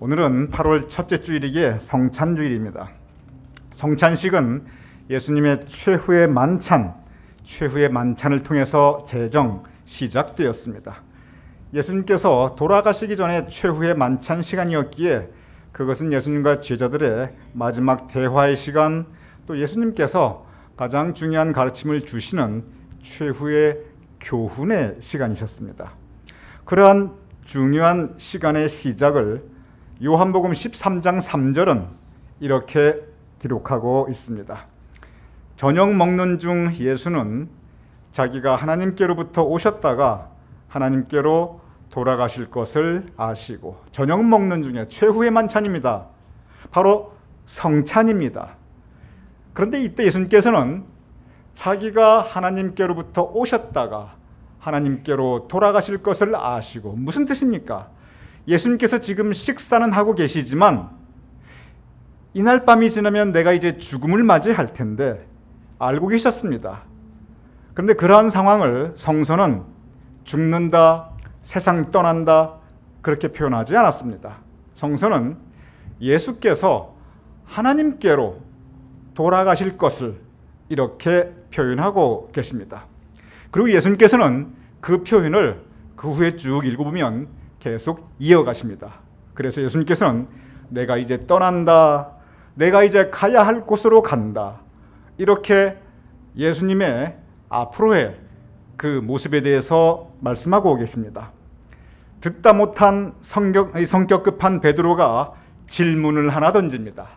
오늘은 8월 첫째 주일이기에 성찬주일입니다. 성찬식은 예수님의 최후의 만찬을 통해서 재정 시작되었습니다. 예수님께서 돌아가시기 전에 최후의 만찬 시간이었기에 그것은 예수님과 제자들의 마지막 대화의 시간, 또 예수님께서 가장 중요한 가르침을 주시는 최후의 교훈의 시간이셨습니다. 그러한 중요한 시간의 시작을 요한복음 13장 3절은 이렇게 기록하고 있습니다. 저녁 먹는 중 예수는 자기가 하나님께로부터 오셨다가 하나님께로 돌아가실 것을 아시고, 저녁 먹는 중에 최후의 만찬입니다. 바로 성찬입니다. 그런데 이때 예수님께서는 자기가 하나님께로부터 오셨다가 하나님께로 돌아가실 것을 아시고, 무슨 뜻입니까? 예수님께서 지금 식사는 하고 계시지만 이날 밤이 지나면 내가 이제 죽음을 맞이할 텐데 알고 계셨습니다. 그런데 그러한 상황을 성서는 죽는다, 세상 떠난다 그렇게 표현하지 않았습니다. 성서는 예수께서 하나님께로 돌아가실 것을 이렇게 표현하고 계십니다. 그리고 예수님께서는 그 표현을 그 후에 쭉 읽어보면 계속 이어가십니다. 그래서 예수님께서는 내가 이제 떠난다, 내가 이제 가야 할 곳으로 간다, 이렇게 예수님의 앞으로의 그 모습에 대해서 말씀하고 계십니다. 듣다 못한 성격 급한 베드로가 질문을 하나 던집니다.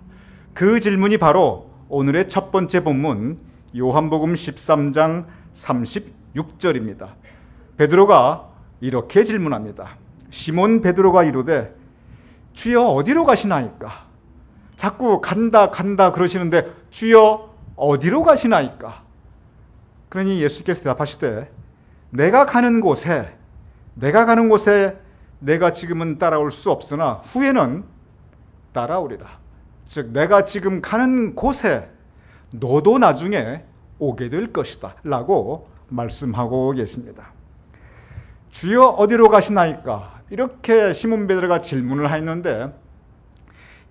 그 질문이 바로 오늘의 첫 번째 본문 요한복음 13장 36절입니다. 베드로가 이렇게 질문합니다. 시몬 베드로가 이르되 주여 어디로 가시나이까? 자꾸 간다 그러시는데 주여 어디로 가시나이까? 그러니 예수께서 대답하시되 내가 가는 곳에 내가 지금은 따라올 수 없으나 후에는 따라오리라. 즉 내가 지금 가는 곳에 너도 나중에 오게 될 것이다 라고 말씀하고 계십니다. 주여 어디로 가시나이까? 이렇게 시몬 베드로가 질문을 했는데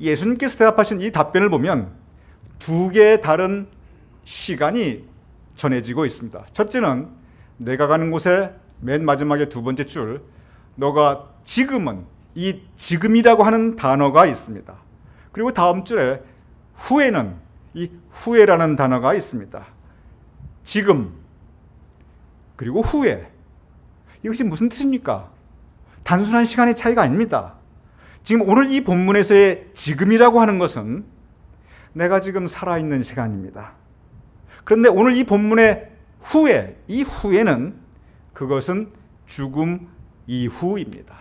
예수님께서 대답하신 이 답변을 보면 두 개의 다른 시간이 전해지고 있습니다. 첫째는 내가 가는 곳에 맨 마지막에 두 번째 줄, 너가 지금은, 이 지금이라고 하는 단어가 있습니다. 그리고 다음 줄에 후에는 이 후에라는 단어가 있습니다. 지금 그리고 후에, 이것이 무슨 뜻입니까? 단순한 시간의 차이가 아닙니다. 지금 오늘 이 본문에서의 지금이라고 하는 것은 내가 지금 살아있는 시간입니다. 그런데 오늘 이 본문의 후에, 이 후에는 그것은 죽음 이후입니다.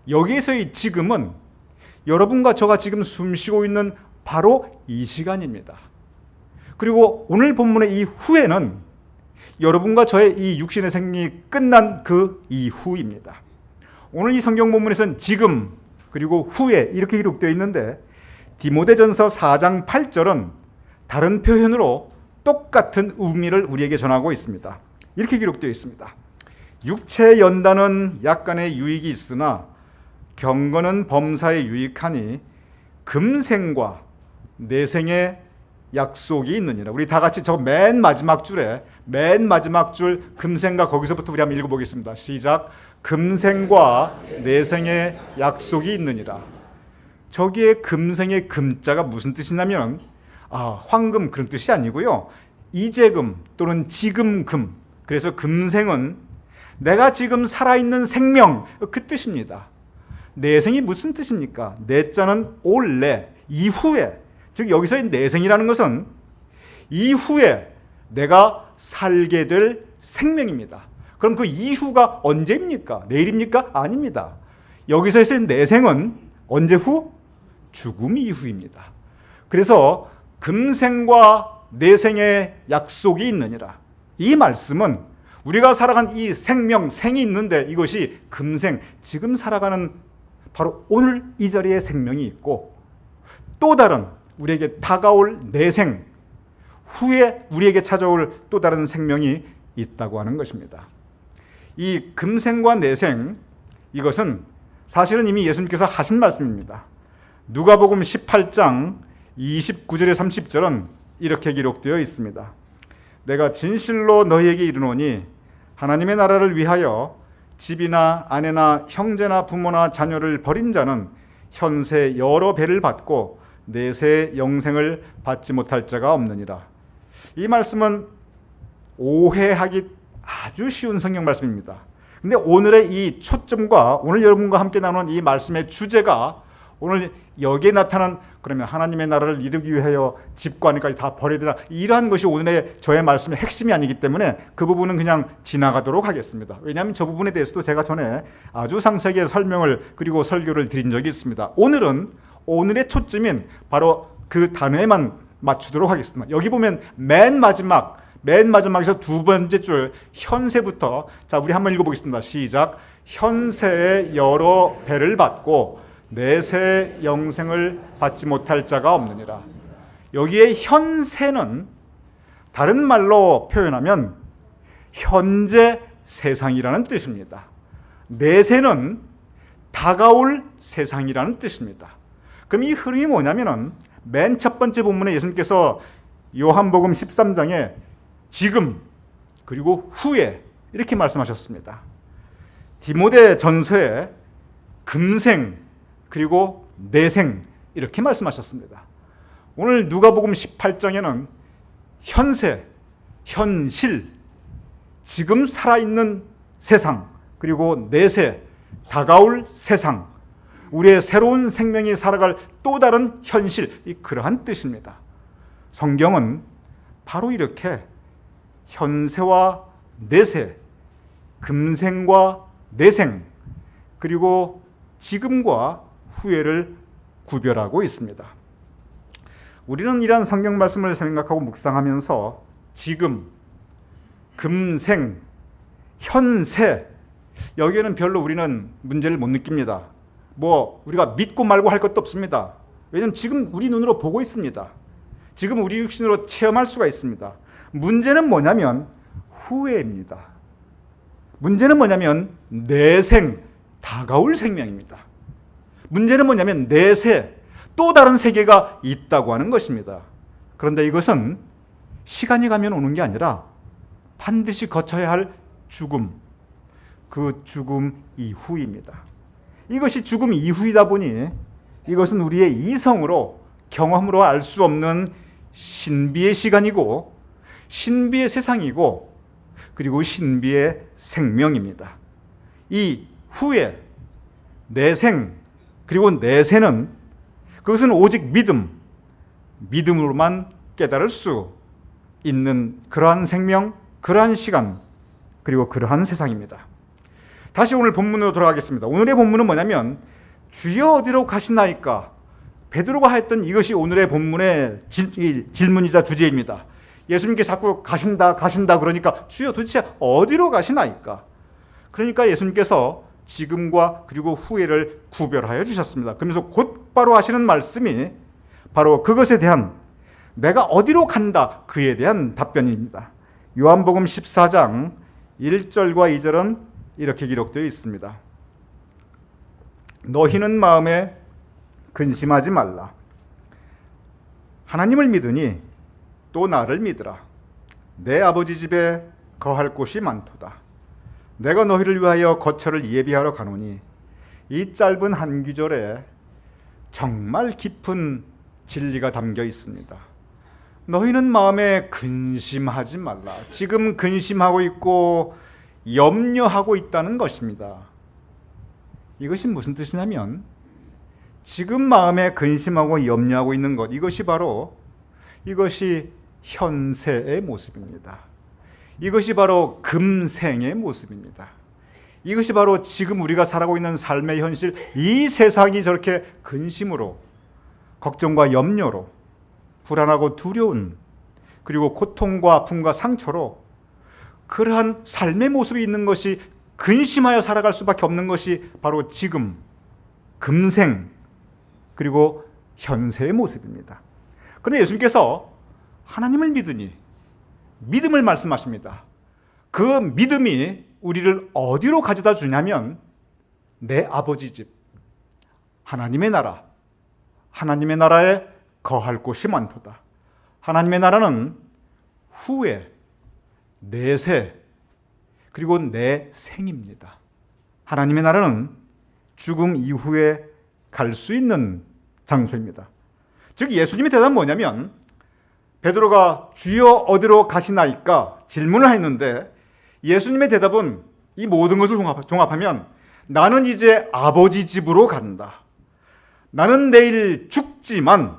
여기에서의 지금은 여러분과 저가 지금 숨쉬고 있는 바로 이 시간입니다. 그리고 오늘 본문의 이 후에는 여러분과 저의 이 육신의 생명이 끝난 그 이후입니다. 오늘 이 성경 본문에서는 지금 그리고 후에 이렇게 기록되어 있는데 디모데전서 4장 8절은 다른 표현으로 똑같은 의미를 우리에게 전하고 있습니다. 이렇게 기록되어 있습니다. 육체의 연단은 약간의 유익이 있으나 경건은 범사에 유익하니 금생과 내생의 약속이 있느니라. 우리 다 같이 저 맨 마지막 줄에, 맨 마지막 줄 금생과, 거기서부터 우리 한번 읽어보겠습니다. 시작. 금생과 내생의 약속이 있느니라. 저기에 금생의 금자가 무슨 뜻이냐면 황금 그런 뜻이 아니고요, 이재금 또는 지금금. 그래서 금생은 내가 지금 살아있는 생명, 그 뜻입니다. 내생이 무슨 뜻입니까? 내자는 올내, 이후에. 즉 여기서의 내생이라는 것은 이후에 내가 살게 될 생명입니다. 그럼 그 이후가 언제입니까? 내일입니까? 아닙니다. 여기서의 내생은 언제 후? 죽음 이후입니다. 그래서 금생과 내생의 약속이 있느니라. 이 말씀은 우리가 살아간 이 생명, 생이 있는데 이것이 금생, 지금 살아가는 바로 오늘 이 자리에 생명이 있고, 또 다른 우리에게 다가올 내생, 후에 우리에게 찾아올 또 다른 생명이 있다고 하는 것입니다. 이 금생과 내생, 이것은 사실은 이미 예수님께서 하신 말씀입니다. 누가복음 18장 29절에 30절은 이렇게 기록되어 있습니다. 내가 진실로 너희에게 이르노니 하나님의 나라를 위하여 집이나 아내나 형제나 부모나 자녀를 버린 자는 현세 여러 배를 받고 내세 영생을 받지 못할 자가 없느니라. 이 말씀은 오해하기 아주 쉬운 성경 말씀입니다. 근데 오늘의 이 초점과 오늘 여러분과 함께 나누는 이 말씀의 주제가 오늘 여기에 나타난 그러면 하나님의 나라를 이루기 위하여 집과 아내까지 다 버려야 되나, 이러한 것이 오늘의 저의 말씀의 핵심이 아니기 때문에 그 부분은 그냥 지나가도록 하겠습니다. 왜냐하면 저 부분에 대해서도 제가 전에 아주 상세하게 설명을 그리고 설교를 드린 적이 있습니다. 오늘은 오늘의 초점인 바로 그 단어에만 맞추도록 하겠습니다. 여기 보면 맨 마지막에서 두 번째 줄 현세부터, 자 우리 한번 읽어보겠습니다. 시작. 현세의 여러 배를 받고 내세 영생을 받지 못할 자가 없느니라. 여기에 현세는 다른 말로 표현하면 현재 세상이라는 뜻입니다. 내세는 다가올 세상이라는 뜻입니다. 그럼 이 흐름이 뭐냐면은 맨 첫 번째 본문에 예수님께서 요한복음 13장에 지금 그리고 후에 이렇게 말씀하셨습니다. 디모데 전서에 금생 그리고 내생 이렇게 말씀하셨습니다. 오늘 누가복음 18장에는 현세, 현실, 지금 살아있는 세상, 그리고 내세, 다가올 세상, 우리의 새로운 생명이 살아갈 또 다른 현실, 그러한 뜻입니다. 성경은 바로 이렇게 현세와 내세, 금생과 내생, 그리고 지금과 후회를 구별하고 있습니다. 우리는 이러한 성경 말씀을 생각하고 묵상하면서 지금, 금생, 현세, 여기에는 별로 우리는 문제를 못 느낍니다. 우리가 믿고 말고 할 것도 없습니다. 왜냐하면 지금 우리 눈으로 보고 있습니다. 지금 우리 육신으로 체험할 수가 있습니다. 문제는 뭐냐면 후회입니다. 문제는 뭐냐면 내생, 다가올 생명입니다. 문제는 뭐냐면 내세, 또 다른 세계가 있다고 하는 것입니다. 그런데 이것은 시간이 가면 오는 게 아니라 반드시 거쳐야 할 죽음, 그 죽음 이후입니다. 이것이 죽음 이후이다 보니 이것은 우리의 이성으로 경험으로 알 수 없는 신비의 시간이고 신비의 세상이고 그리고 신비의 생명입니다. 이 후에 내생 그리고 내세는 그것은 오직 믿음으로만 깨달을 수 있는 그러한 생명, 그러한 시간, 그리고 그러한 세상입니다. 다시 오늘 본문으로 돌아가겠습니다. 오늘의 본문은 뭐냐면 주여 어디로 가시나이까? 베드로가 했던 이것이 오늘의 본문의 질문이자 주제입니다. 예수님께 자꾸 가신다 그러니까 주여 도대체 어디로 가시나이까? 그러니까 예수님께서 지금과 그리고 후회를 구별하여 주셨습니다. 그러면서 곧바로 하시는 말씀이 바로 그것에 대한, 내가 어디로 간다, 그에 대한 답변입니다. 요한복음 14장 1절과 2절은 이렇게 기록되어 있습니다. 너희는 마음에 근심하지 말라. 하나님을 믿으니 또 나를 믿으라. 내 아버지 집에 거할 곳이 많도다. 내가 너희를 위하여 거처를 예비하러 가노니, 이 짧은 한 구절에 정말 깊은 진리가 담겨 있습니다. 너희는 마음에 근심하지 말라. 지금 근심하고 있고 염려하고 있다는 것입니다. 이것이 무슨 뜻이냐면 지금 마음에 근심하고 염려하고 있는 것, 이것이 현세의 모습입니다. 이것이 바로 금생의 모습입니다. 이것이 바로 지금 우리가 살아가고 있는 삶의 현실, 이 세상이 저렇게 근심으로, 걱정과 염려로, 불안하고 두려운, 그리고 고통과 아픔과 상처로 그러한 삶의 모습이 있는 것이, 근심하여 살아갈 수밖에 없는 것이 바로 지금, 금생, 그리고 현세의 모습입니다. 그런데 예수님께서 하나님을 믿으니, 믿음을 말씀하십니다. 그 믿음이 우리를 어디로 가져다 주냐면 내 아버지 집, 하나님의 나라, 하나님의 나라에 거할 곳이 많도다. 하나님의 나라는 후에, 내세, 그리고 내 생입니다. 하나님의 나라는 죽음 이후에 갈 수 있는 장소입니다. 즉 예수님의 대답은 뭐냐면, 베드로가 주여 어디로 가시나이까 질문을 했는데, 예수님의 대답은 이 모든 것을 종합하면 나는 이제 아버지 집으로 간다. 나는 내일 죽지만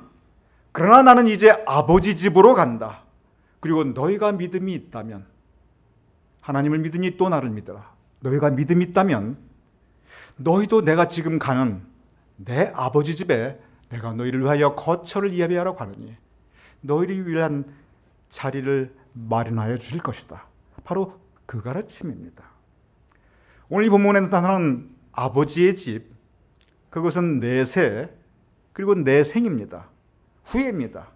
그러나 나는 이제 아버지 집으로 간다. 그리고 너희가 믿음이 있다면, 하나님을 믿으니 또 나를 믿어라. 너희가 믿음이 있다면 너희도 내가 지금 가는 내 아버지 집에 내가 너희를 위하여 거처를 예비하러 가느니 너희를 위한 자리를 마련하여 주실 것이다. 바로 그 가르침입니다. 오늘 이 본문에 나타나는 아버지의 집, 그것은 내세, 그리고 내생입니다. 후예입니다.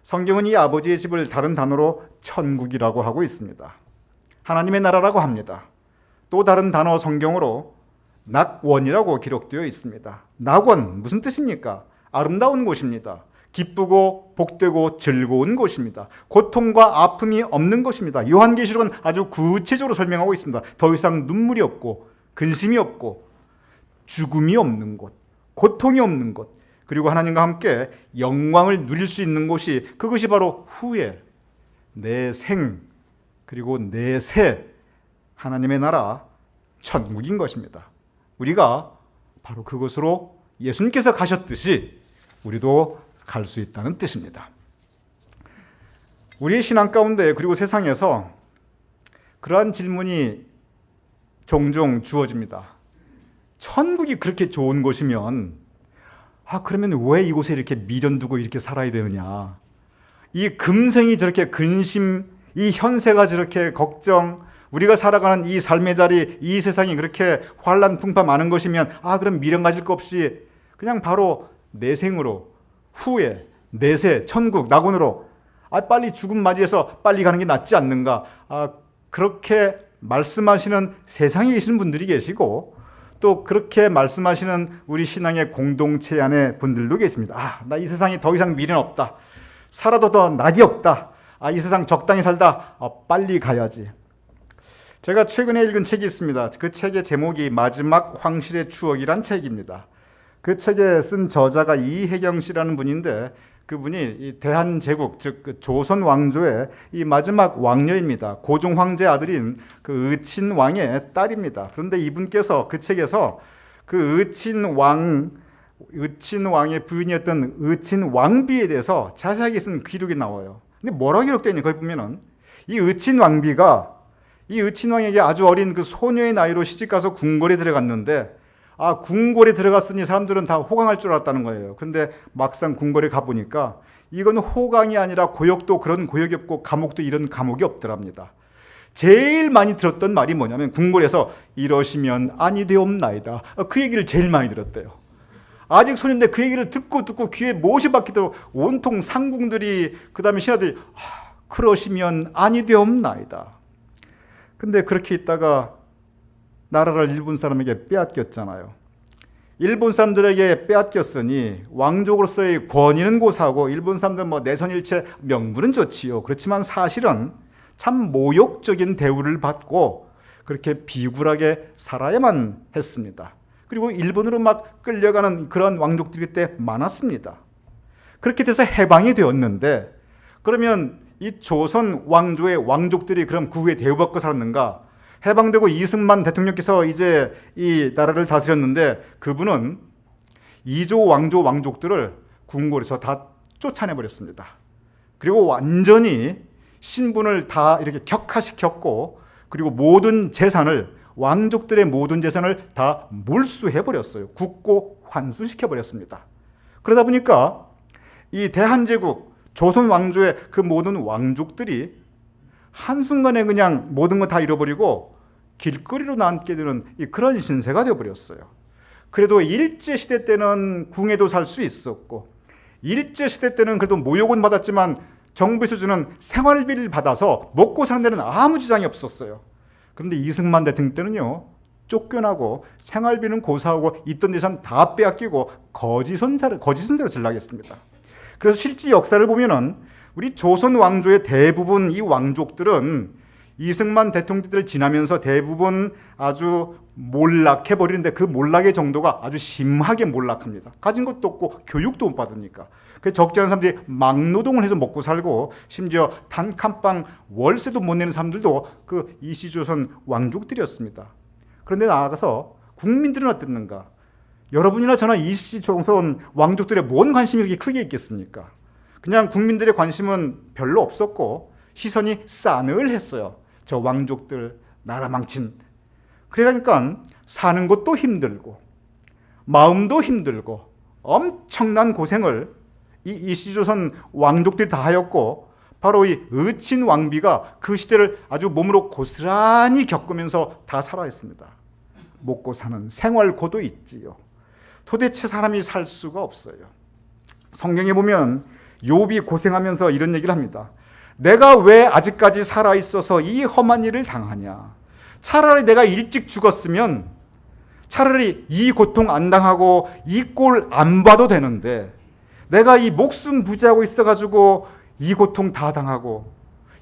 성경은 이 아버지의 집을 다른 단어로 천국이라고 하고 있습니다. 하나님의 나라라고 합니다. 또 다른 단어 성경으로 낙원이라고 기록되어 있습니다. 낙원 무슨 뜻입니까? 아름다운 곳입니다. 기쁘고 복되고 즐거운 곳입니다. 고통과 아픔이 없는 곳입니다. 요한계시록은 아주 구체적으로 설명하고 있습니다. 더 이상 눈물이 없고 근심이 없고 죽음이 없는 곳, 고통이 없는 곳, 그리고 하나님과 함께 영광을 누릴 수 있는 곳이, 그것이 바로 후에 내 생, 그리고 내 새, 하나님의 나라 천국인 것입니다. 우리가 바로 그곳으로 예수님께서 가셨듯이 우리도 갈 수 있다는 뜻입니다. 우리의 신앙 가운데, 그리고 세상에서 그러한 질문이 종종 주어집니다. 천국이 그렇게 좋은 곳이면 그러면 왜 이곳에 이렇게 미련두고 이렇게 살아야 되느냐? 이 금생이 저렇게 근심, 이 현세가 저렇게 걱정, 우리가 살아가는 이 삶의 자리, 이 세상이 그렇게 환난 풍파 많은 것이면 그럼 미련 가질 것 없이 그냥 바로 내생으로, 후에 내세, 천국, 낙원으로 빨리 죽음 맞이해서 빨리 가는 게 낫지 않는가? 그렇게 말씀하시는 세상에 계시는 분들이 계시고, 또 그렇게 말씀하시는 우리 신앙의 공동체 안에 분들도 계십니다. 나 이 세상에 더 이상 미련 없다. 살아도 더 낙이 없다. 이 세상 적당히 살다 빨리 가야지. 제가 최근에 읽은 책이 있습니다. 그 책의 제목이 마지막 황실의 추억이란 책입니다. 그 책에 쓴 저자가 이혜경 씨라는 분인데, 그분이 이 대한제국, 즉 조선 왕조의 이 마지막 왕녀입니다. 고종 황제 아들인 그 의친 왕의 딸입니다. 그런데 이분께서 그 책에서 그 의친 왕의 부인이었던 의친 왕비에 대해서 자세하게 쓴 기록이 나와요. 근데 뭐라고 기록되어 있냐? 거기 보면은 이 의친 왕비가 이 의친 왕에게 아주 어린 그 소녀의 나이로 시집가서 궁궐에 들어갔는데, 궁궐에 들어갔으니 사람들은 다 호강할 줄 알았다는 거예요. 근데 막상 궁궐에 가보니까 이건 호강이 아니라 고역도 그런 고역이 없고 감옥도 이런 감옥이 없더랍니다. 제일 많이 들었던 말이 뭐냐면, 궁궐에서 이러시면 아니 되옵나이다. 그 얘기를 제일 많이 들었대요. 아직 소년인데 그 얘기를 듣고 귀에 못이 박히도록 온통 상궁들이, 그 다음에 신하들이 그러시면 아니 되옵나이다. 근데 그렇게 있다가 나라를 일본 사람에게 빼앗겼잖아요. 일본 사람들에게 빼앗겼으니 왕족으로서의 권위는 고사하고 일본 사람들 내선일체 명분은 좋지요. 그렇지만 사실은 참 모욕적인 대우를 받고 그렇게 비굴하게 살아야만 했습니다. 그리고 일본으로 막 끌려가는 그런 왕족들이 그때 많았습니다. 그렇게 돼서 해방이 되었는데, 그러면 이 조선 왕조의 왕족들이 그럼 그 후에 대우받고 살았는가? 해방되고 이승만 대통령께서 이제 이 나라를 다스렸는데, 그분은 이조 왕조 왕족들을 궁궐에서 다 쫓아내버렸습니다. 그리고 완전히 신분을 다 이렇게 격화시켰고, 그리고 모든 재산을, 왕족들의 모든 재산을 다 몰수해버렸어요. 국고 환수시켜버렸습니다. 그러다 보니까 이 대한제국 조선 왕조의 그 모든 왕족들이 한순간에 그냥 모든 거 다 잃어버리고 길거리로 남게 되는 그런 신세가 되어버렸어요. 그래도 일제시대 때는 궁에도 살 수 있었고, 일제시대 때는 그래도 모욕은 받았지만 정부에서 주는 생활비를 받아서 먹고 사는 데는 아무 지장이 없었어요. 그런데 이승만 대통령 때는요, 쫓겨나고 생활비는 고사하고 있던 재산 다 빼앗기고 거짓 선대로 전락했습니다. 그래서 실제 역사를 보면은 우리 조선 왕조의 대부분 이 왕족들은 이승만 대통령들 지나면서 대부분 아주 몰락해버리는데 그 몰락의 정도가 아주 심하게 몰락합니다. 가진 것도 없고 교육도 못 받으니까. 그래서 적지 않은 사람들이 막노동을 해서 먹고 살고 심지어 단칸방 월세도 못 내는 사람들도 그 이시조선 왕족들이었습니다. 그런데 나아가서 국민들은 어땠는가? 여러분이나 저나 이시조선 왕족들의 뭔 관심이 그렇게 크게 있겠습니까? 그냥 국민들의 관심은 별로 없었고 시선이 싸늘했어요. 저 왕족들 나라 망친. 그러니까 사는 것도 힘들고 마음도 힘들고 엄청난 고생을 이 이시조선 왕족들이 다 하였고 바로 이 의친 왕비가 그 시대를 아주 몸으로 고스란히 겪으면서 다 살아있습니다. 먹고 사는 생활고도 있지요. 도대체 사람이 살 수가 없어요. 성경에 보면 욥이 고생하면서 이런 얘기를 합니다. 내가 왜 아직까지 살아있어서 이 험한 일을 당하냐. 차라리 내가 일찍 죽었으면 차라리 이 고통 안 당하고 이 꼴 안 봐도 되는데 내가 이 목숨 부지하고 있어가지고 이 고통 다 당하고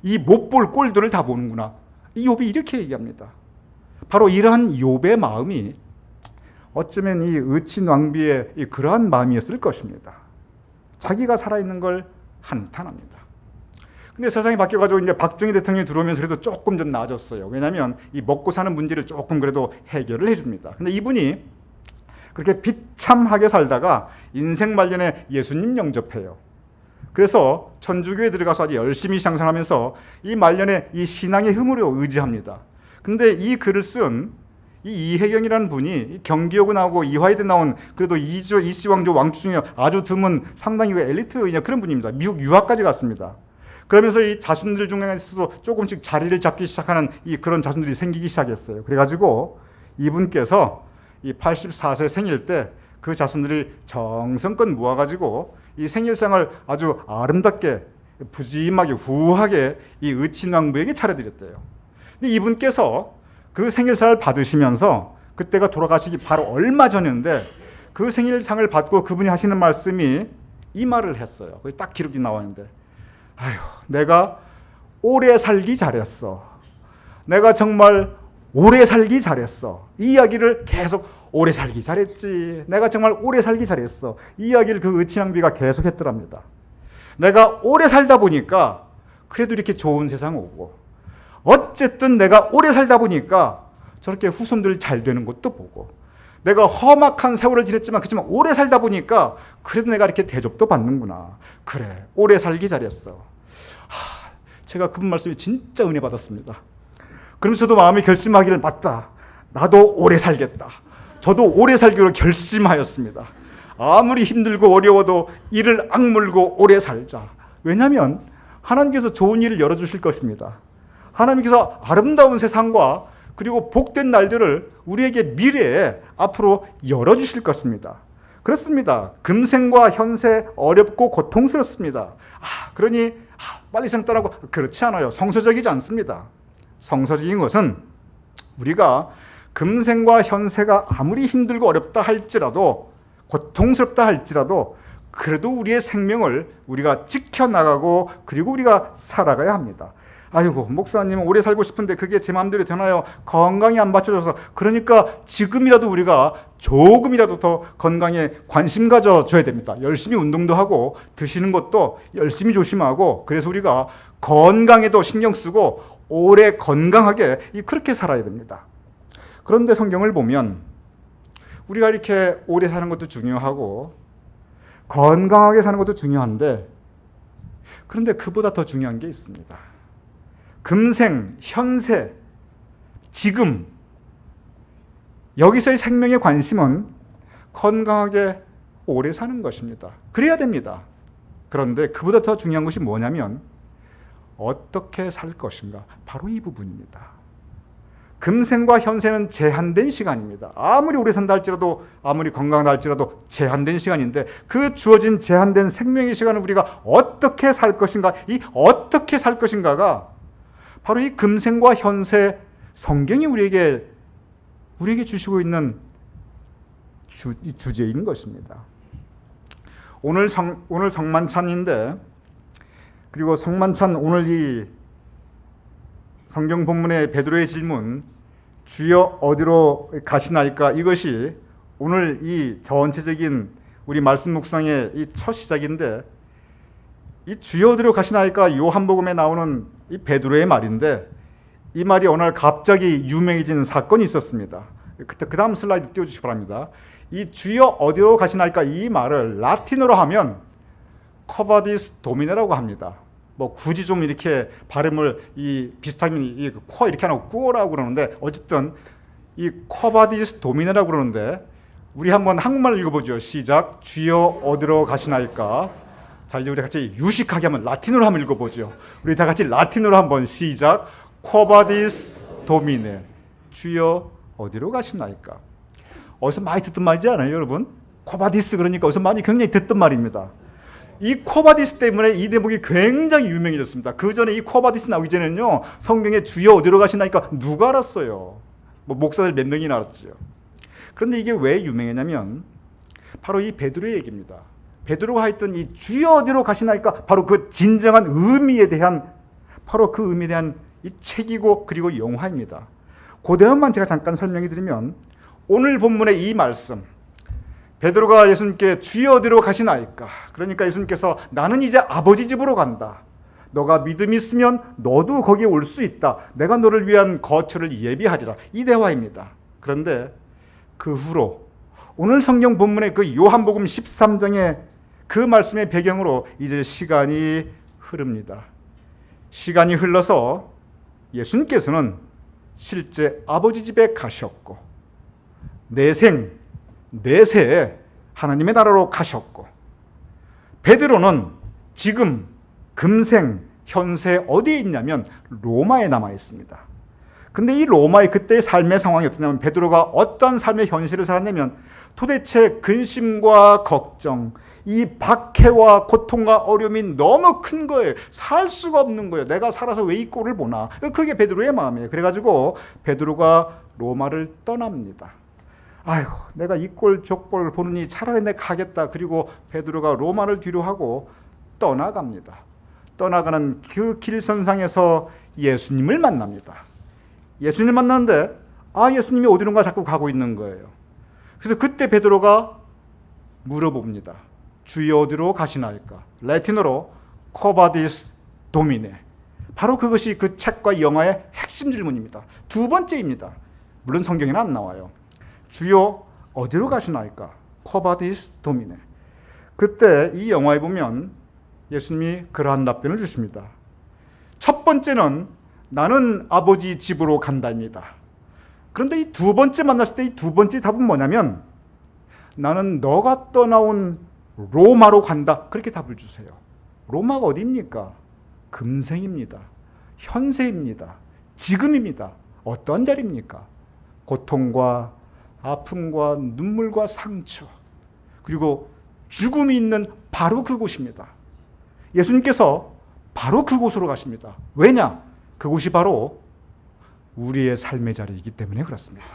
이 못 볼 꼴들을 다 보는구나. 이 욥이 이렇게 얘기합니다. 바로 이러한 욥의 마음이 어쩌면 이 의친 왕비의 그러한 마음이었을 것입니다. 자기가 살아있는 걸 한탄합니다. 근데 세상이 바뀌어가지고 이제 박정희 대통령이 들어오면서 그래도 조금 좀 나아졌어요. 왜냐하면 이 먹고 사는 문제를 조금 그래도 해결을 해줍니다. 근데 이분이 그렇게 비참하게 살다가 인생 말년에 예수님 영접해요. 그래서 천주교에 들어가서 아주 열심히 신앙생활하면서 이 말년에 이 신앙의 힘으로 의지합니다. 근데 이 글을 쓴 이 이혜경이라는 분이 경기여고 나오고 이화여대 나온 그래도 이시왕조 왕조 중에 아주 드문 상당히 엘리트 그런 분입니다. 미국 유학까지 갔습니다. 그러면서 이 자손들 중에서도 조금씩 자리를 잡기 시작하는 이 그런 자손들이 생기기 시작했어요. 그래가지고 이분께서 이 84세 생일 때 그 자손들이 정성껏 모아가지고 이 생일상을 아주 아름답게 부짐하게 후하게 이 의친왕부에게 차려드렸대요. 근데 이분께서 그 생일상을 받으시면서 그때가 돌아가시기 바로 얼마 전인데 그 생일상을 받고 그분이 하시는 말씀이 이 말을 했어요. 거기 딱 기록이 나왔는데 아휴, 내가 오래 살기 잘했어. 내가 정말 오래 살기 잘했어. 이 이야기를 계속 오래 살기 잘했지. 내가 정말 오래 살기 잘했어. 이 이야기를 그 의친왕비가 계속 했더랍니다. 내가 오래 살다 보니까 그래도 이렇게 좋은 세상 오고 어쨌든 내가 오래 살다 보니까 저렇게 후손들 잘 되는 것도 보고 내가 험악한 세월을 지냈지만 그렇지만 오래 살다 보니까 그래도 내가 이렇게 대접도 받는구나. 그래, 오래 살기 잘했어. 제가 그분 말씀에 진짜 은혜 받았습니다. 그러면서 저도 마음에 결심하기를 맞다. 나도 오래 살겠다. 저도 오래 살기로 결심하였습니다. 아무리 힘들고 어려워도 이를 악물고 오래 살자. 왜냐하면 하나님께서 좋은 일을 열어주실 것입니다. 하나님께서 아름다운 세상과 그리고 복된 날들을 우리에게 미래에 앞으로 열어주실 것입니다. 그렇습니다. 금생과 현세 어렵고 고통스럽습니다. 그러니 빨리 생 떠나고 그렇지 않아요. 성서적이지 않습니다. 성서적인 것은 우리가 금생과 현세가 아무리 힘들고 어렵다 할지라도 고통스럽다 할지라도 그래도 우리의 생명을 우리가 지켜나가고 그리고 우리가 살아가야 합니다. 아이고 목사님은 오래 살고 싶은데 그게 제 마음대로 되나요? 건강이 안 받쳐져서. 그러니까 지금이라도 우리가 조금이라도 더 건강에 관심 가져줘야 됩니다. 열심히 운동도 하고 드시는 것도 열심히 조심하고 그래서 우리가 건강에도 신경 쓰고 오래 건강하게 그렇게 살아야 됩니다. 그런데 성경을 보면 우리가 이렇게 오래 사는 것도 중요하고 건강하게 사는 것도 중요한데 그런데 그보다 더 중요한 게 있습니다. 금생, 현세, 지금 여기서의 생명의 관심은 건강하게 오래 사는 것입니다. 그래야 됩니다. 그런데 그보다 더 중요한 것이 뭐냐면 어떻게 살 것인가. 바로 이 부분입니다. 금생과 현세는 제한된 시간입니다. 아무리 오래 산다 할지라도 아무리 건강하다 할지라도 제한된 시간인데 그 주어진 제한된 생명의 시간을 우리가 어떻게 살 것인가. 이 어떻게 살 것인가가 바로 이 금생과 현세 성경이 우리에게 주시고 있는 주제인 것입니다. 오늘 성만찬인데, 그리고 성만찬 오늘 이 성경 본문의 베드로의 질문, 주여 어디로 가시나이까, 이것이 오늘 이 전체적인 우리 말씀 묵상의 이 첫 시작인데, 이 주여 어디로 가시나이까 요한복음에 나오는 이 베드로의 말인데, 이 말이 어느 날 갑자기 유명해진 사건이 있었습니다. 그 다음 슬라이드 띄워주시기 바랍니다. 이 주여 어디로 가시나이까 이 말을 라틴어로 하면 커바디스 도미네라고 합니다. 뭐 굳이 좀 이렇게 발음을 비슷하게 코 이렇게 하나 꾸어라고 그러는데, 어쨌든 이 커바디스 도미네라고 그러는데, 우리 한번 한국말로 읽어보죠. 시작. 주여 어디로 가시나이까. 자, 이제 우리 같이 유식하게 한번 라틴어로 한번 읽어보죠. 우리 다 같이 라틴어로 한번 시작. 커바디스 도미네. 주여 어디로 가시나이까. 어디서 많이 듣던 말이지 않아요, 여러분? 코바디스, 그러니까 어디서 많이 굉장히 듣던 말입니다. 이 코바디스 때문에 이 대목이 굉장히 유명해졌습니다. 그 전에 이 코바디스 나오기 전에는요, 성경에 주여 어디로 가시나이까 누가 알았어요? 뭐 목사들 몇 명이나 알았지요. 그런데 이게 왜 유명했냐면 바로 이 베드로의 얘기입니다. 베드로가 했던 이 주여 어디로 가시나이까, 바로 그 진정한 의미에 대한, 바로 그 의미에 대한 이 책이고 그리고 영화입니다. 그 내용만 제가 잠깐 설명해 드리면, 오늘 본문의 이 말씀, 베드로가 예수님께 주여 어디로 가시나이까, 그러니까 예수님께서 나는 이제 아버지 집으로 간다. 너가 믿음이 있으면 너도 거기에 올 수 있다. 내가 너를 위한 거처를 예비하리라. 이 대화입니다. 그런데 그 후로 오늘 성경 본문의 그 요한복음 13장의 그 말씀의 배경으로 이제 시간이 흐릅니다. 시간이 흘러서 예수님께서는 실제 아버지 집에 가셨고, 내세에 하나님의 나라로 가셨고, 베드로는 지금 금생 현세 어디에 있냐면 로마에 남아 있습니다. 근데 이 로마의 그때의 삶의 상황이 어떠냐면, 베드로가 어떤 삶의 현실을 살았냐면 도대체 근심과 걱정, 이 박해와 고통과 어려움이 너무 큰 거예요. 살 수가 없는 거예요. 내가 살아서 왜 이 꼴을 보나. 그게 베드로의 마음이에요. 그래가지고 베드로가 로마를 떠납니다. 아이고, 내가 이 꼴 저 꼴 보느니 차라리 내가 가겠다. 그리고 베드로가 로마를 뒤로 하고 떠나갑니다. 떠나가는 그 길선상에서 예수님을 만납니다. 예수님을 만났는데 예수님이 어디론가 자꾸 가고 있는 거예요. 그래서 그때 베드로가 물어봅니다. 주여 어디로 가시나이까? 라틴어로 코바디스 도미네. 바로 그것이 그 책과 영화의 핵심 질문입니다. 두 번째입니다. 물론 성경에는 안 나와요. 주여 어디로 가시나이까? 코바디스 도미네. 그때 이 영화에 보면 예수님이 그러한 답변을 주십니다. 첫 번째는 나는 아버지 집으로 간다입니다. 그런데 이 두 번째 만났을 때 이 두 번째 답은 뭐냐면, 나는 너가 떠나온 로마로 간다. 그렇게 답을 주세요. 로마가 어디입니까? 금생입니다. 현세입니다. 지금입니다. 어떤 자리입니까? 고통과 아픔과 눈물과 상처, 그리고 죽음이 있는 바로 그곳입니다. 예수님께서 바로 그곳으로 가십니다. 왜냐? 그곳이 바로 우리의 삶의 자리이기 때문에 그렇습니다.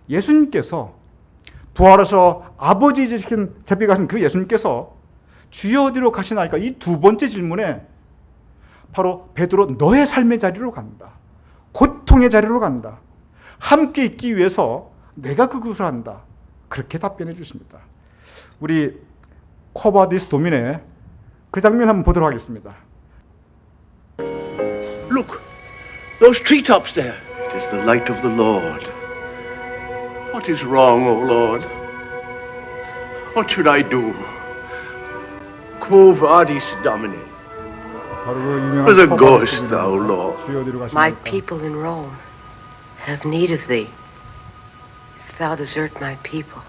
예수님께서 부활해서 아버지 집에 가신 그 예수님께서 주여 어디로 가시나이까, 이 두 번째 질문에 바로 베드로 너의 삶의 자리로 간다. 고통의 자리로 간다. 함께 있기 위해서 내가 그것을 한다. 그렇게 답변해 주십니다. 우리 코바디스 도민의 그 장면 한번 보도록 하겠습니다. Look, those treetops there. It is the light of the Lord. What is wrong, O Lord? What should I do? Quo vadis, Domine? Whither goest thou, Lord? My people in Rome have need of thee. If thou desert my people,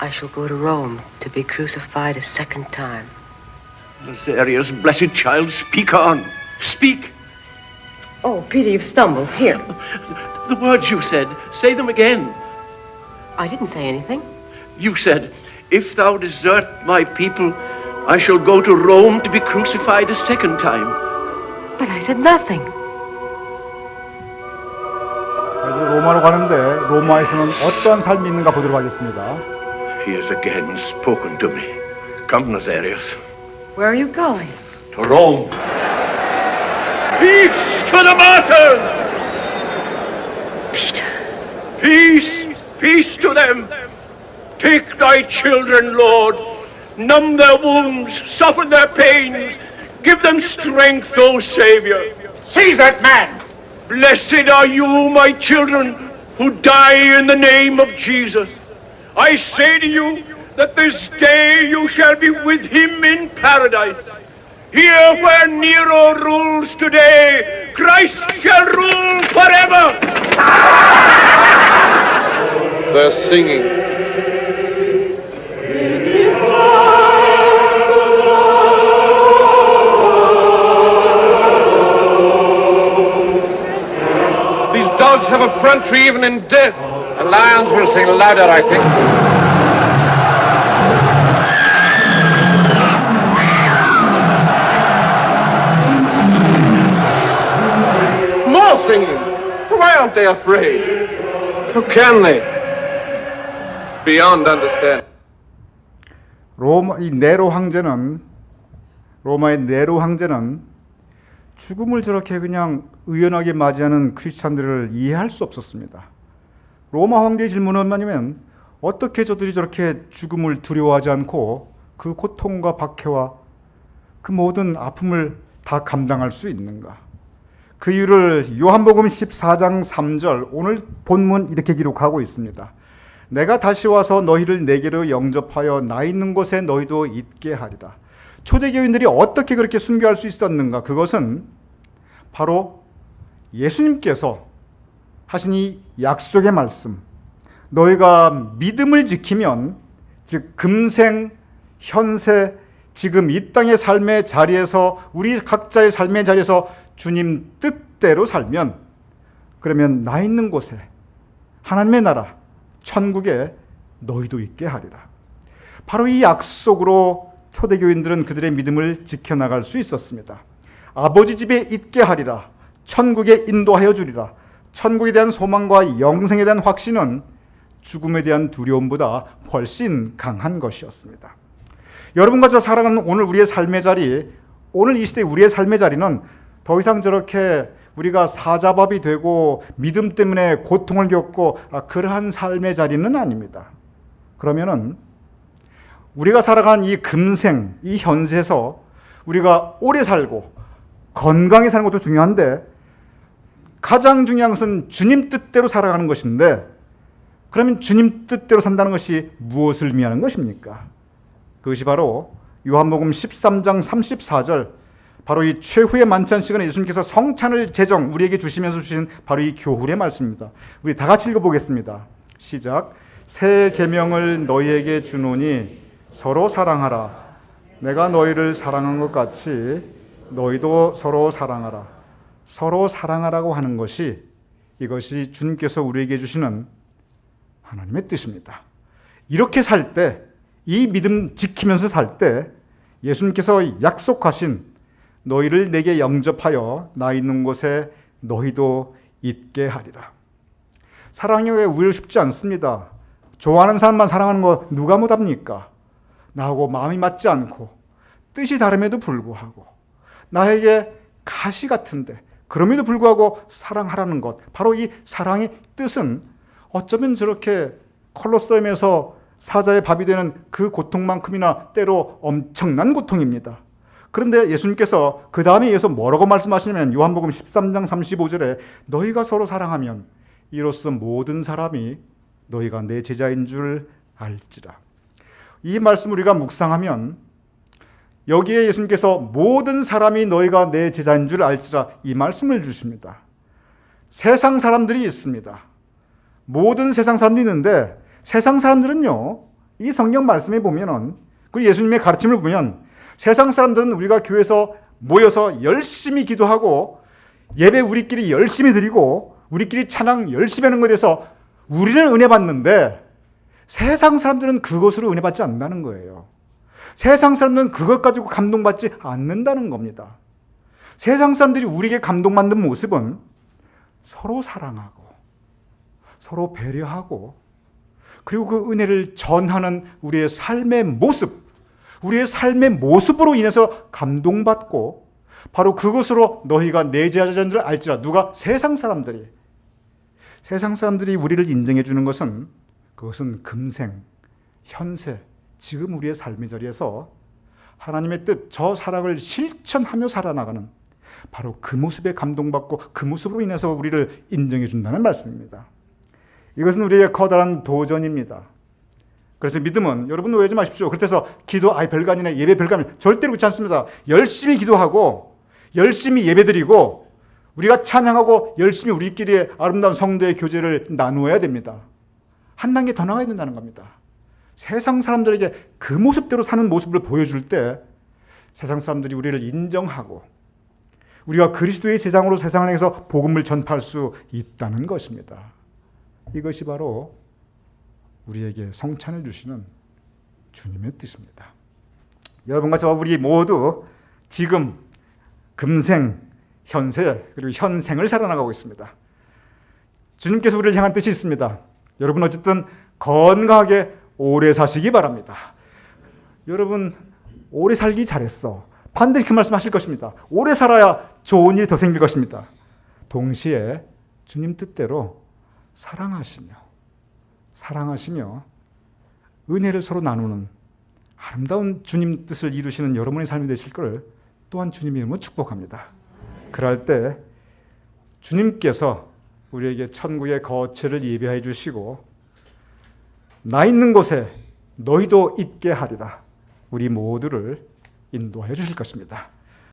I shall go to Rome to be crucified a second time. Lazarus, blessed child, speak on. Speak. Oh, Peter, you've stumbled. Here. The words you said, say them again. I didn't say anything. You said, if thou desert my people, I shall go to Rome to be crucified a second time. But I said nothing. 자, 이제 로마로 가는데 로마에서는 어떠한 삶이 있는가 보도록 하겠습니다. He has again spoken to me. Come, Nazarius. Where are you going? To Rome. Peace to the martyrs! Peter. Peace, peace to them. Take thy children, Lord. Numb their wounds, soften their pains. Give them strength, O Savior. Seize that man! Blessed are you, my children, who die in the name of Jesus. I say to you that this day you shall be with him in paradise. Here where Nero rules today, Christ shall rule forever. They're singing. These dogs have effrontery even in death. The lions will sing louder, I think. More singing. Why aren't they afraid? How can they? Beyond understanding. 로마의 네로 황제는 죽음을 저렇게 그냥 의연하게 맞이하는 크리스찬들을 이해할 수 없었습니다. 로마 황제의 질문은 뭐냐면 어떻게 저들이 저렇게 죽음을 두려워하지 않고 그 고통과 박해와 그 모든 아픔을 다 감당할 수 있는가? 그 이유를 요한복음 14장 3절 오늘 본문 이렇게 기록하고 있습니다. 내가 다시 와서 너희를 내게로 영접하여 나 있는 곳에 너희도 있게 하리라. 초대교인들이 어떻게 그렇게 순교할 수 있었는가? 그것은 바로 예수님께서 하신 이 약속의 말씀, 너희가 믿음을 지키면, 즉 금생, 현세, 지금 이 땅의 삶의 자리에서, 우리 각자의 삶의 자리에서 주님 뜻대로 살면, 그러면 나 있는 곳에 하나님의 나라, 천국에 너희도 있게 하리라. 바로 이 약속으로 초대교인들은 그들의 믿음을 지켜나갈 수 있었습니다. 아버지 집에 있게 하리라. 천국에 인도하여 주리라. 천국에 대한 소망과 영생에 대한 확신은 죽음에 대한 두려움보다 훨씬 강한 것이었습니다. 여러분과 저 살아가는 오늘 우리의 삶의 자리, 오늘 이 시대 우리의 삶의 자리는 더 이상 저렇게 우리가 사자밥이 되고 믿음 때문에 고통을 겪고 그러한 삶의 자리는 아닙니다. 그러면은 우리가 살아가는 이 금생, 이 현세에서 우리가 오래 살고 건강히 사는 것도 중요한데 가장 중요한 것은 주님 뜻대로 살아가는 것인데, 그러면 주님 뜻대로 산다는 것이 무엇을 의미하는 것입니까? 그것이 바로 요한복음 13장 34절, 바로 이 최후의 만찬 시간에 예수님께서 성찬을 제정 우리에게 주시면서 주신 바로 이 교훈의 말씀입니다. 우리 다 같이 읽어보겠습니다. 시작. 새 계명을 너희에게 주노니 서로 사랑하라. 내가 너희를 사랑한 것 같이 너희도 서로 사랑하라. 서로 사랑하라고 하는 것이, 이것이 주님께서 우리에게 주시는 하나님의 뜻입니다. 이렇게 살 때, 이 믿음 지키면서 살 때 예수님께서 약속하신 너희를 내게 영접하여 나 있는 곳에 너희도 있게 하리라. 사랑이 왜 우리를 쉽지 않습니다. 좋아하는 사람만 사랑하는 거 누가 못합니까? 나하고 마음이 맞지 않고 뜻이 다름에도 불구하고 나에게 가시 같은데 그럼에도 불구하고 사랑하라는 것, 바로 이 사랑의 뜻은 어쩌면 저렇게 콜로세움에서 사자의 밥이 되는 그 고통만큼이나 때로 엄청난 고통입니다. 그런데 예수님께서 그 다음에 이어서 뭐라고 말씀하시냐면 요한복음 13장 35절에 너희가 서로 사랑하면 이로써 모든 사람이 너희가 내 제자인 줄 알지라. 이 말씀 우리가 묵상하면 여기에 예수님께서 모든 사람이 너희가 내 제자인 줄 알지라 이 말씀을 주십니다. 세상 사람들이 있습니다. 모든 세상 사람들이 있는데 세상 사람들은요, 이 성경 말씀에 보면은, 그리고 예수님의 가르침을 보면 세상 사람들은 우리가 교회에서 모여서 열심히 기도하고 예배 우리끼리 열심히 드리고 우리끼리 찬양 열심히 하는 것에 대해서 우리는 은혜 받는데 세상 사람들은 그것으로 은혜 받지 않는다는 거예요. 세상 사람들은 그것 가지고 감동받지 않는다는 겁니다. 세상 사람들이 우리에게 감동받는 모습은 서로 사랑하고 서로 배려하고 그리고 그 은혜를 전하는 우리의 삶의 모습, 우리의 삶의 모습으로 인해서 감동받고 바로 그것으로 너희가 내 제자인 줄 알지라. 누가? 세상 사람들이 우리를 인정해 주는 것은 그것은 금생, 현세, 지금 우리의 삶의 자리에서 하나님의 뜻, 저 사랑을 실천하며 살아나가는 바로 그 모습에 감동받고 그 모습으로 인해서 우리를 인정해 준다는 말씀입니다. 이것은 우리의 커다란 도전입니다. 그래서 믿음은 여러분 오해하지 마십시오. 그래서 기도 별거 아니네, 예배 별거 아니네, 절대로 그렇지 않습니다. 열심히 기도하고 열심히 예배드리고 우리가 찬양하고 열심히 우리끼리의 아름다운 성도의 교제를 나누어야 됩니다. 한 단계 더 나가야 된다는 겁니다. 세상 사람들에게 그 모습대로 사는 모습을 보여줄 때 세상 사람들이 우리를 인정하고 우리가 그리스도의 제장으로 세상을 향해서 복음을 전파할 수 있다는 것입니다. 이것이 바로 우리에게 성찬을 주시는 주님의 뜻입니다. 여러분과 저와 우리 모두 지금 금생, 현세 그리고 현생을 살아나가고 있습니다. 주님께서 우리를 향한 뜻이 있습니다. 여러분 어쨌든 건강하게 오래 사시기 바랍니다. 여러분 오래 살기 잘했어. 반드시 그 말씀하실 것입니다. 오래 살아야 좋은 일이 더 생길 것입니다. 동시에 주님 뜻대로 사랑하시며 은혜를 서로 나누는 아름다운 주님 뜻을 이루시는 여러분의 삶이 되실 것을 또한 주님의 이름으로 축복합니다. 그럴 때 주님께서 우리에게 천국의 거처를 예비해 주시고 나 있는 곳에 너희도 있게 하리라 우리 모두를 인도하여 주실 것입니다.